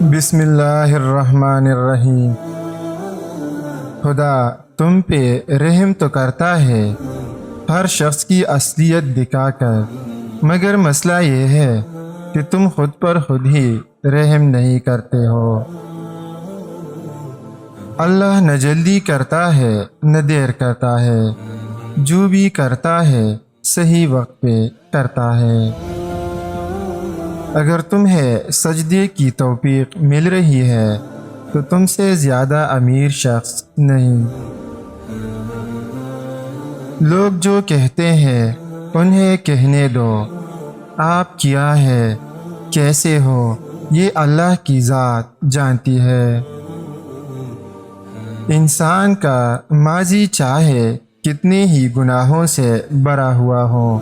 بسم اللہ الرحمن الرحیم۔ خدا تم پہ رحم تو کرتا ہے ہر شخص کی اصلیت دکھا کر، مگر مسئلہ یہ ہے کہ تم خود پر خود ہی رحم نہیں کرتے ہو۔ اللہ نہ جلدی کرتا ہے نہ دیر کرتا ہے، جو بھی کرتا ہے صحیح وقت پہ کرتا ہے۔ اگر تمہیں سجدے کی توفیق مل رہی ہے تو تم سے زیادہ امیر شخص نہیں۔ لوگ جو کہتے ہیں انہیں کہنے دو، آپ کیا ہے، کیسے ہو، یہ اللہ کی ذات جانتی ہے۔ انسان کا ماضی چاہے کتنے ہی گناہوں سے بھرا ہوا ہو،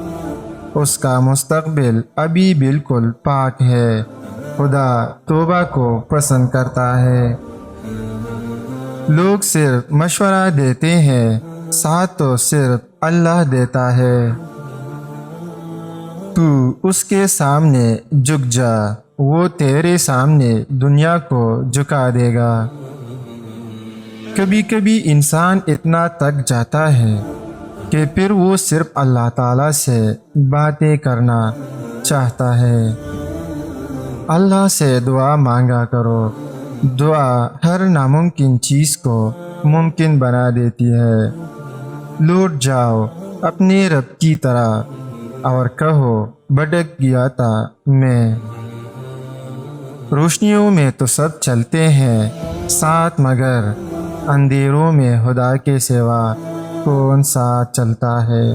اس کا مستقبل ابھی بالکل پاک ہے۔ خدا توبہ کو پسند کرتا ہے۔ لوگ صرف مشورہ دیتے ہیں، ساتھ تو صرف اللہ دیتا ہے۔ تو اس کے سامنے جھک جا، وہ تیرے سامنے دنیا کو جھکا دے گا۔ کبھی کبھی انسان اتنا تک جاتا ہے کہ پھر وہ صرف اللہ تعالیٰ سے باتیں کرنا چاہتا ہے۔ اللہ سے دعا مانگا کرو، دعا ہر ناممکن چیز کو ممکن بنا دیتی ہے۔ لوٹ جاؤ اپنے رب کی طرح اور کہو، بھٹک گیا تھا میں۔ روشنیوں میں تو سب چلتے ہیں ساتھ، مگر اندھیروں میں خدا کے سوا کون ساتھ چلتا ہے؟